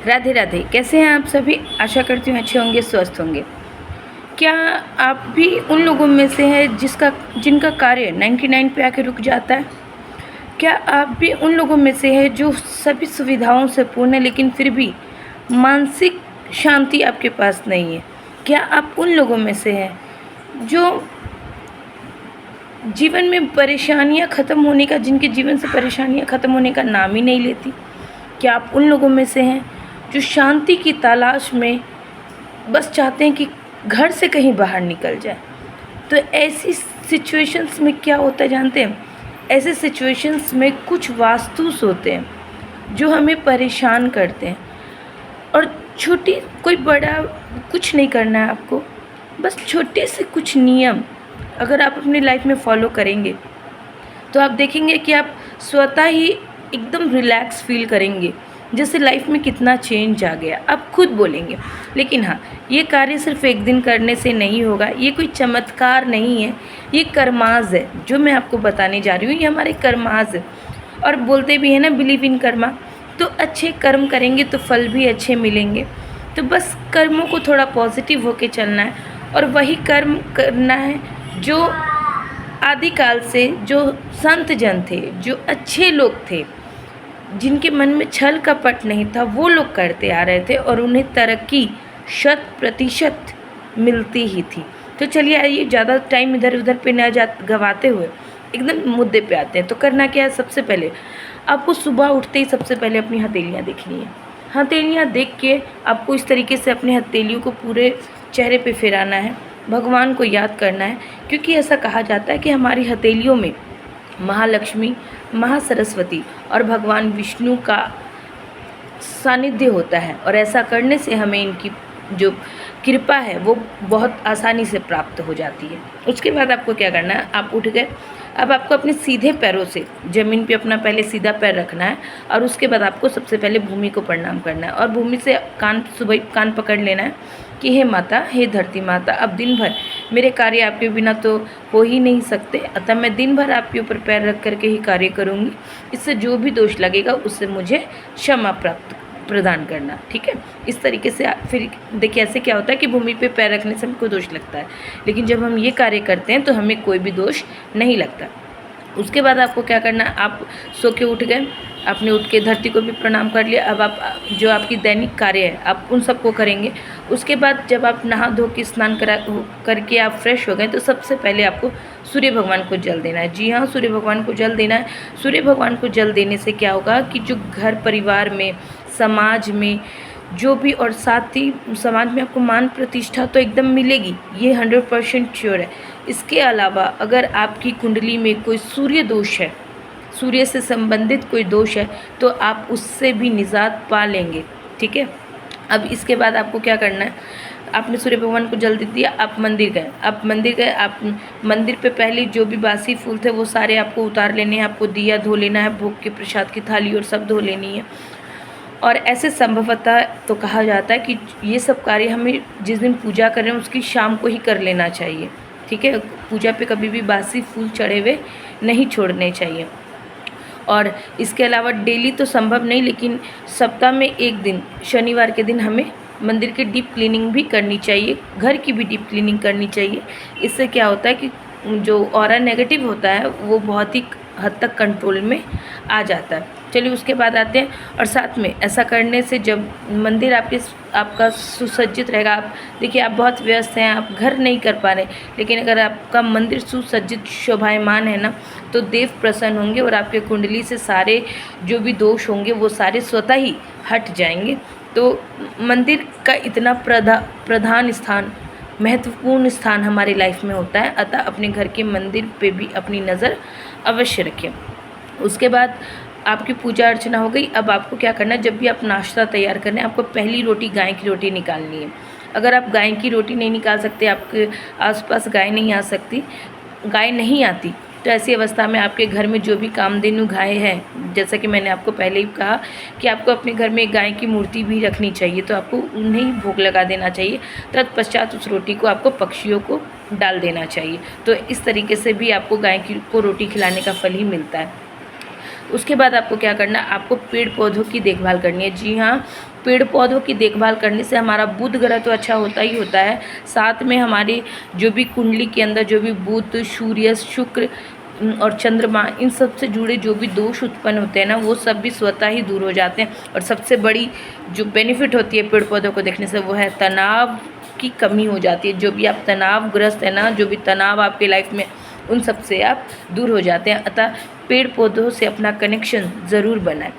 राधे राधे। कैसे हैं आप सभी? आशा करती हूँ अच्छे होंगे, स्वस्थ होंगे। क्या आप भी उन लोगों में से हैं जिनका कार्य 99 पे आके रुक जाता है? क्या आप भी उन लोगों में से हैं जो सभी सुविधाओं से पूर्ण है लेकिन फिर भी मानसिक शांति आपके पास नहीं है? क्या आप उन लोगों में से हैं जो जीवन में परेशानियां ख़त्म होने का जिनके जीवन से परेशानियां ख़त्म होने का नाम ही नहीं लेती? क्या आप उन लोगों में से हैं जो शांति की तलाश में बस चाहते हैं कि घर से कहीं बाहर निकल जाए? तो ऐसी सिचुएशंस में क्या होता है जानते हैं? ऐसे सिचुएशंस में कुछ वास्तुस होते हैं जो हमें परेशान करते हैं। और छोटी कोई बड़ा कुछ नहीं करना है आपको, बस छोटे से कुछ नियम अगर आप अपनी लाइफ में फॉलो करेंगे तो आप देखेंगे कि आप स्वतः ही एकदम रिलैक्स फील करेंगे, जैसे लाइफ में कितना चेंज आ गया, आप खुद बोलेंगे। लेकिन हाँ, ये कार्य सिर्फ एक दिन करने से नहीं होगा, ये कोई चमत्कार नहीं है, ये कर्माज है जो मैं आपको बताने जा रही हूँ। ये हमारे कर्माज है। और बोलते भी हैं ना, बिलीव इन कर्मा। तो अच्छे कर्म करेंगे तो फल भी अच्छे मिलेंगे। तो बस कर्मों को थोड़ा पॉजिटिव होके चलना है और वही कर्म करना है जो आदिकाल से जो संत जन थे, जो अच्छे लोग थे, जिनके मन में छल कपट नहीं था, वो लोग करते आ रहे थे और उन्हें तरक्की 100% मिलती ही थी। तो चलिए आइए, ज़्यादा टाइम इधर उधर पे न गवाते हुए एकदम मुद्दे पे आते हैं। तो करना क्या है? सबसे पहले आपको सुबह उठते ही सबसे पहले अपनी हथेलियाँ देखनी है। हथेलियाँ देख के आपको इस तरीके से अपनी हथेलियों को पूरे चेहरे पे फिराना है, भगवान को याद करना है, क्योंकि ऐसा कहा जाता है कि हमारी हथेलियों में महालक्ष्मी, महासरस्वती और भगवान विष्णु का सानिध्य होता है। और ऐसा करने से हमें इनकी जो कृपा है वो बहुत आसानी से प्राप्त हो जाती है। उसके बाद आपको क्या करना है? आप उठ गए, अब आपको अपने सीधे पैरों से ज़मीन पे अपना पहले सीधा पैर रखना है और उसके बाद आपको सबसे पहले भूमि को प्रणाम करना है और भूमि से सुबह कान पकड़ लेना है कि हे माता, हे धरती माता, अब दिन भर मेरे कार्य आपके बिना तो हो ही नहीं सकते, अतः मैं दिन भर आपके ऊपर पैर रख करके ही कार्य करूँगी। इससे जो भी दोष लगेगा उससे मुझे क्षमा प्रदान करना, ठीक है? इस तरीके से फिर देखिए, ऐसे क्या होता है कि भूमि पे पैर रखने से हमको दोष लगता है, लेकिन जब हम ये कार्य करते हैं तो हमें कोई भी दोष नहीं लगता। उसके बाद आपको क्या करना है? आप सो के उठ गए, आपने उठ के धरती को भी प्रणाम कर लिया। अब आप जो आपकी दैनिक कार्य है आप उन सबको करेंगे। उसके बाद जब आप नहा धो के स्नान करके आप फ्रेश हो गए तो सबसे पहले आपको सूर्य भगवान को जल देना है। जी हाँ, सूर्य भगवान को जल देना है। सूर्य भगवान को जल देने से क्या होगा कि जो घर परिवार में, समाज में जो भी, और साथ ही समाज में आपको मान प्रतिष्ठा तो एकदम मिलेगी, ये 100% श्योर है। इसके अलावा अगर आपकी कुंडली में कोई सूर्य दोष है, सूर्य से संबंधित कोई दोष है, तो आप उससे भी निजात पा लेंगे, ठीक है? अब इसके बाद आपको क्या करना है? आपने सूर्य भगवान को जल दे दिया, आप मंदिर गए। आप मंदिर पे पहले जो भी बासी फूल थे वो सारे आपको उतार लेने हैं, आपको दिया धो लेना है, भोग के प्रसाद की थाली और सब धो लेनी है। और ऐसे संभवतः तो कहा जाता है कि ये सब कार्य हमें जिस दिन पूजा कर रहे हैं उसकी शाम को ही कर लेना चाहिए, ठीक है? पूजा पे कभी भी बासी फूल चढ़े हुए नहीं छोड़ने चाहिए। और इसके अलावा डेली तो संभव नहीं, लेकिन सप्ताह में एक दिन, शनिवार के दिन हमें मंदिर की डीप क्लीनिंग भी करनी चाहिए, घर की भी डीप क्लीनिंग करनी चाहिए। इससे क्या होता है कि जो ऑरा नेगेटिव होता है वो बहुत ही हद तक कंट्रोल में आ जाता है। चलिए उसके बाद आते हैं। और साथ में ऐसा करने से जब मंदिर आपका सुसज्जित रहेगा, आप देखिए आप बहुत व्यस्त हैं, आप घर नहीं कर पा रहे, लेकिन अगर आपका मंदिर सुसज्जित शोभायमान है ना, तो देव प्रसन्न होंगे और आपके कुंडली से सारे जो भी दोष होंगे वो सारे स्वतः ही हट जाएंगे। तो मंदिर का इतना प्रधान स्थान, महत्वपूर्ण स्थान हमारी लाइफ में होता है, अतः अपने घर के मंदिर पे भी अपनी नज़र अवश्य रखें। उसके बाद आपकी पूजा अर्चना हो गई। अब आपको क्या करना है? जब भी आप नाश्ता तैयार करना है, आपको पहली रोटी गाय की रोटी निकालनी है। अगर आप गाय की रोटी नहीं निकाल सकते, आपके आसपास गाय नहीं आती, तो ऐसी अवस्था में आपके घर में जो भी कामधेनु गाय है, जैसा कि मैंने आपको पहले ही कहा कि आपको अपने घर में एक गाय की मूर्ति भी रखनी चाहिए, तो आपको उन्हें ही भोग लगा देना चाहिए। तत्पश्चात उस रोटी को आपको पक्षियों को डाल देना चाहिए। तो इस तरीके से भी आपको गाय को रोटी खिलाने का फल ही मिलता है। उसके बाद आपको क्या करना है, आपको पेड़ पौधों की देखभाल करनी है। जी हाँ, पेड़ पौधों की देखभाल करने से हमारा बुध ग्रह तो अच्छा होता ही होता है, साथ में हमारी जो भी कुंडली के अंदर जो भी बुध, सूर्य, शुक्र और चंद्रमा, इन सब से जुड़े जो भी दोष उत्पन्न होते हैं ना, वो सब भी स्वतः ही दूर हो जाते हैं। और सबसे बड़ी जो बेनिफिट होती है पेड़ पौधों को देखने से, वो है तनाव की कमी हो जाती है। जो भी आप तनावग्रस्त है ना, जो भी तनाव आपके लाइफ में, उन सब से आप दूर हो जाते हैं। अतः पेड़ पौधों से अपना कनेक्शन ज़रूर बनाएं।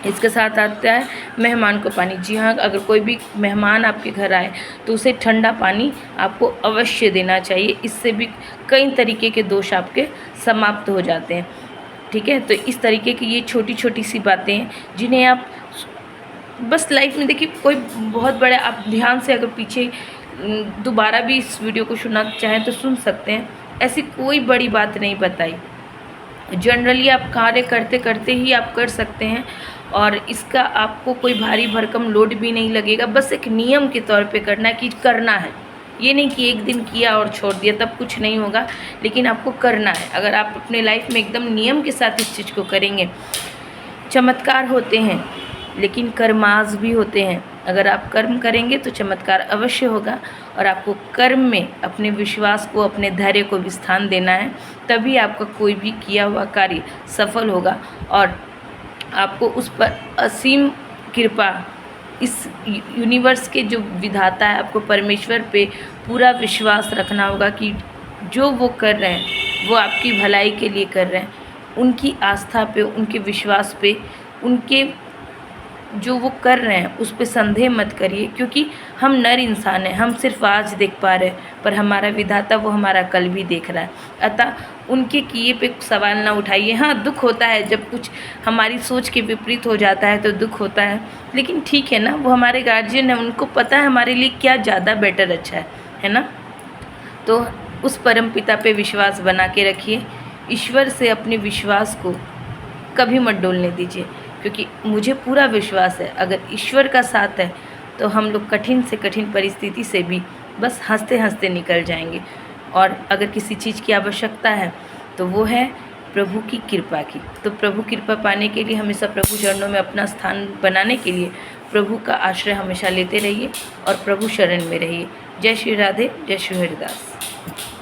इसके साथ आता है मेहमान को पानी। जी हाँ, अगर कोई भी मेहमान आपके घर आए तो उसे ठंडा पानी आपको अवश्य देना चाहिए। इससे भी कई तरीके के दोष आपके समाप्त हो जाते हैं। ठीक है, तो इस तरीके की ये छोटी छोटी सी बातें हैं जिन्हें आप बस लाइफ में देखिए। कोई बहुत बड़ा, आप ध्यान से अगर पीछे दोबारा भी इस वीडियो को सुनना चाहें तो सुन सकते हैं। ऐसी कोई बड़ी बात नहीं बताई, जनरली आप कार्य करते करते ही आप कर सकते हैं और इसका आपको कोई भारी भरकम लोड भी नहीं लगेगा। बस एक नियम के तौर पे करना है कि करना है, ये नहीं कि एक दिन किया और छोड़ दिया तब कुछ नहीं होगा, लेकिन आपको करना है। अगर आप अपने लाइफ में एकदम नियम के साथ इस चीज़ को करेंगे, चमत्कार होते हैं लेकिन कर्माज भी होते हैं। अगर आप कर्म करेंगे तो चमत्कार अवश्य होगा, और आपको कर्म में अपने विश्वास को, अपने धैर्य को भी स्थान देना है, तभी आपका कोई भी किया हुआ कार्य सफल होगा और आपको उस पर असीम कृपा, इस यूनिवर्स के जो विधाता है, आपको परमेश्वर पे पूरा विश्वास रखना होगा कि जो वो कर रहे हैं वो आपकी भलाई के लिए कर रहे हैं। उनकी आस्था पे, उनके विश्वास पे, उनके जो वो कर रहे हैं उस पर संदेह मत करिए, क्योंकि हम नर इंसान हैं, हम सिर्फ आज देख पा रहे हैं, पर हमारा विधाता वो हमारा कल भी देख रहा है। अतः उनके किए पे सवाल ना उठाइए। हाँ, दुख होता है जब कुछ हमारी सोच के विपरीत हो जाता है तो दुख होता है, लेकिन ठीक है ना, वो हमारे गार्जियन है, उनको पता है हमारे लिए क्या ज़्यादा बेटर अच्छा है ना। तो उस परम पिता पे विश्वास बना के रखिए। ईश्वर से अपने विश्वास को कभी मत डोलने दीजिए, क्योंकि मुझे पूरा विश्वास है अगर ईश्वर का साथ है तो हम लोग कठिन से कठिन परिस्थिति से भी बस हंसते हंसते निकल जाएंगे। और अगर किसी चीज़ की आवश्यकता है तो वो है प्रभु की कृपा की। तो प्रभु कृपा पाने के लिए, हमेशा प्रभु चरणों में अपना स्थान बनाने के लिए प्रभु का आश्रय हमेशा लेते रहिए और प्रभु शरण में रहिए। जय श्री राधे, जय श्री हरिदास।